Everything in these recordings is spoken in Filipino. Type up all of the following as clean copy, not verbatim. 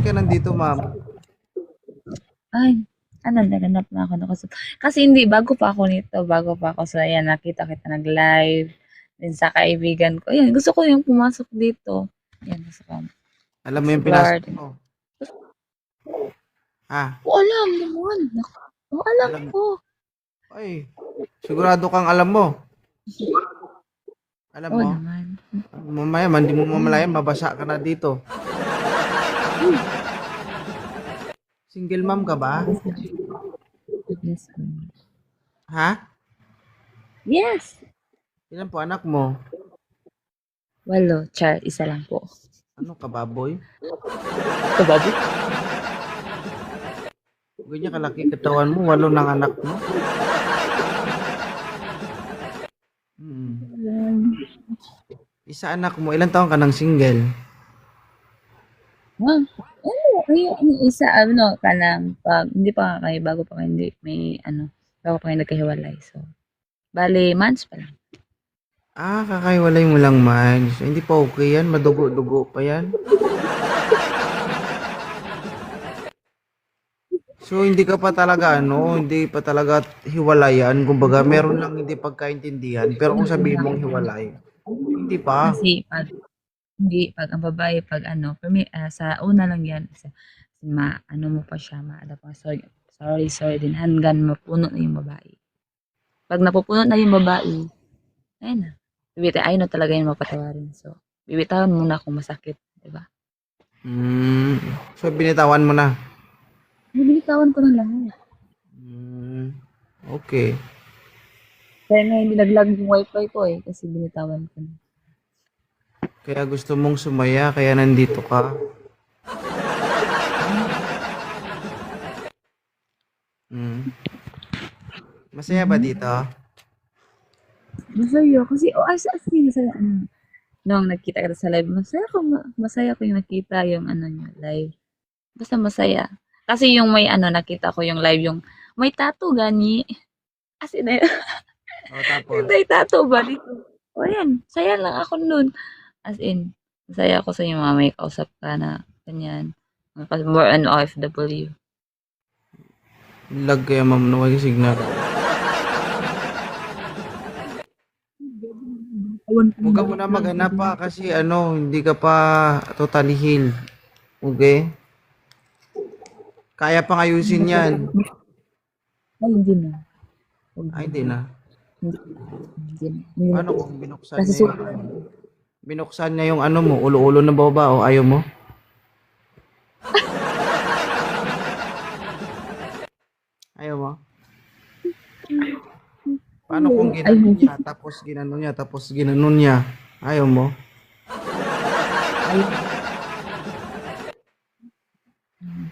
ka nandito, ma'am? Ay, ano, naganap na ako. Kasi hindi, bago pa ako sa, yan, nakita kita nag-live, din sa kaibigan ko. Yan, gusto ko yung pumasok dito. Yan, gusto ko Alam mo yung pinasok explore. mo? Ha? O, alam naman. O, alam Alam, ko. ay, sigurado kang alam mo. Alam Oo mo? naman. Mamaya, hindi mo mamalayan, mabasa ka na dito. Single mom ka ba? Yes. Ha? Yes. Ilan po anak mo? Walo, char, isa lang po. Ano ka, baboy? Kababi? Ganyan kalaki katawan mo, 8 ng anak mo. Hmm. Isa anak mo, ilan taon ka ng single? Ah, ano, isa, ano, kanang, pag, hindi pa kayo, bago pa kayo, hindi, may, ano, bago pa kayo nagkahiwalay. So, bali, months pa lang. Kakaiwalay mo lang man. Hindi pa okay yan, madugo-dugo pa yan. So, hindi ka pa talaga, hindi pa talaga hiwalayan. Kumbaga, meron lang hindi pagkaintindihan. Pero kung sabihin mong hiwalay, hindi pa. Kasi, pag, hindi, pag ang babae, pag ano, for me, sa una lang yan, ano mo pa siya, maada pa, sorry, din, hanggang mapuno na yung babae. Pag napupuno na yung babae, ayun na. Ayaw na talaga yun mapatawarin. So, bibitawan muna kung masakit, di ba? Hmm. So, binitawan mo na. Bibitawan ko na lahat. Hmm. Okay. Kaya nga hindi naglag yung wifi ko eh, kasi binitawan ko na. Kaya gusto mong sumaya, kaya nandito ka. Hmm. Masaya ba dito? Masaya kasi, as in, masaya, nung nagkita ka sa live, masaya ko yung nakita yung ano niya, live. Basta masaya. Kasi yung may ano, nakita ko yung live, yung may tattoo gani. As in, O, tapos? may tattoo ba dito? O yan, saya lang ako nun. As in, masaya ako sa yung mga may kausap ka na, ganyan. More on OFW. Lag kaya ma'am, nawag yung signal. Ewan ko Huwag ka bakit muna lang maghanap sabi pa mo. kasi hindi ka pa totally healed. Okay? Kaya pang ayusin yan. Ay, hindi na. Huwag Ay, na. hindi na. Hindi, hindi na. Hindi na. Paano kung binuksan Kasi niya yung sobrang, binuksan niya yung ano mo, ulo-ulo na baba o ayaw mo? Ayaw mo? Paano kung ay, ginanon niya? Ayaw mo? ay,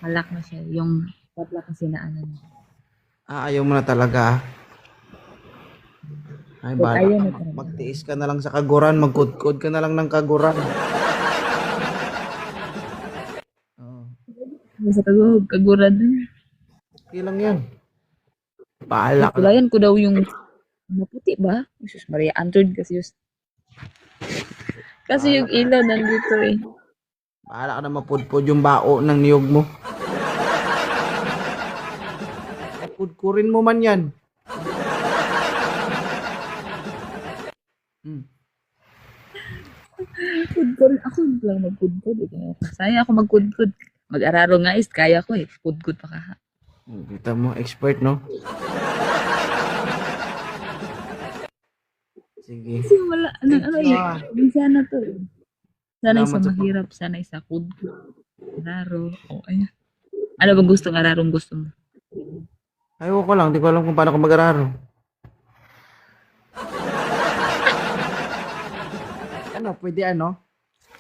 halak na siya. Yung patlak kasi na ano niya. Ayaw mo na talaga. Ay, But bahala ayaw ka. na talaga. Magtiis ka na lang sa kaguran. Magkudkod ka na lang ng kaguran. Oo. Sa kaguran din. Okay lang yan. Bahala ka lang. Kulayan ko daw yung maputi ba? Jesus Maria, Android kasi yung, kasi Bahala yung ka na. ilaw nandito eh. Bahala ka na mapudpod yung bao ng niyog mo. Pudkurin mo man yan. Hmm. Kudkod. Ako lang magkudkod. Saya ako magkudkod. Mag-araro nga is, kaya ko eh. Kudkod pa ka. Kita mo, expert, no? Sige. Kasi wala, Thank ano you, eh. ah. Di sana to eh. Sanay sa Salamat sa pag... mahirap, sanay sa kudkod. Araro. O, ayan. Ano ba gusto ng ararong gusto mo? Ayaw ko lang. Di ko alam kung paano ko mag-araro. Ano, pwede ano?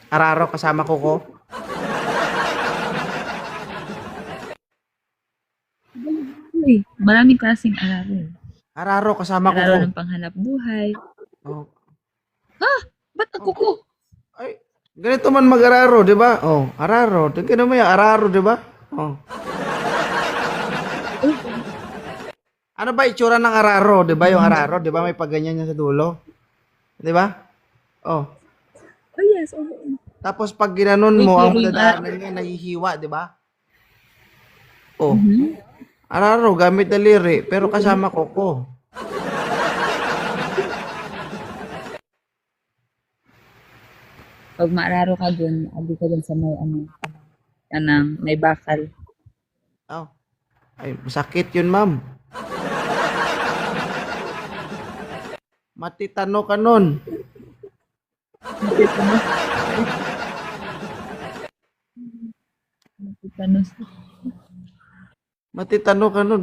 Araro kasama ko. Uy, maraming klaseng araro eh. Araro kasama Araro ko. ng panghanap buhay. Oh. Ba't ang Oh. kuko? Ay, ganito man mag-araro, di ba? Oh, araro. Tingnan mo yung araro, di ba? Oh. Uy, Ano ba itsura ng araro? Di ba yung araro? Di ba may pagganyan niya sa dulo? Di ba? Oh. oh yes, oo. Tapos pag ginanon Uy, mo, ang pero yung madadaanan niya, nahihiwa, di ba? Oh, Mhm. araro, gamit daliri, pero kasama koko. 'Pag maararo ka dun, abi ka dun sa may ano, kanang may bakal. Oh, ay, masakit yun, ma'am. Matitano ka nun. Tetanos, tetanos. Matitano ka nun.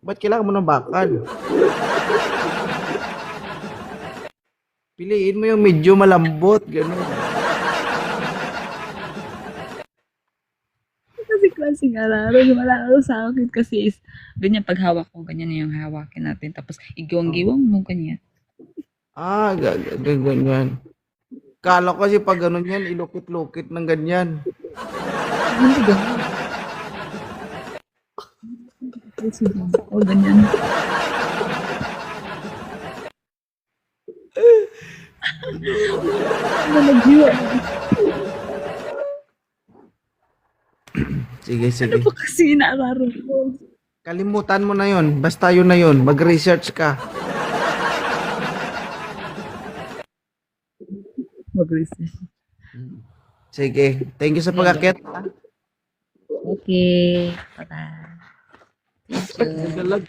Ba't kailangan mo ng bakal? Piliin mo yung medyo malambot, gano'n. Kasi klaseng araro, yung araro sa akin kasi is ganyan pag hawak mo, ganyan yung hawakin natin tapos Oh. igiwang-giwang mo ganyan. Ah, ganyan. Kala ko kasi pag ganun yan, ilukit-lukit ng ganyan. Hindi ganyan. Kasi o ganyan. Ano naghiwa? Sige, Ano sige. pa kasi inaararo ko? Kalimutan mo na yon. Basta yun na yun. Mag-research ka. Mag-research. Sige. Thank you sa pag-akit. Okay. Bye-bye. Thank you. Nagalag.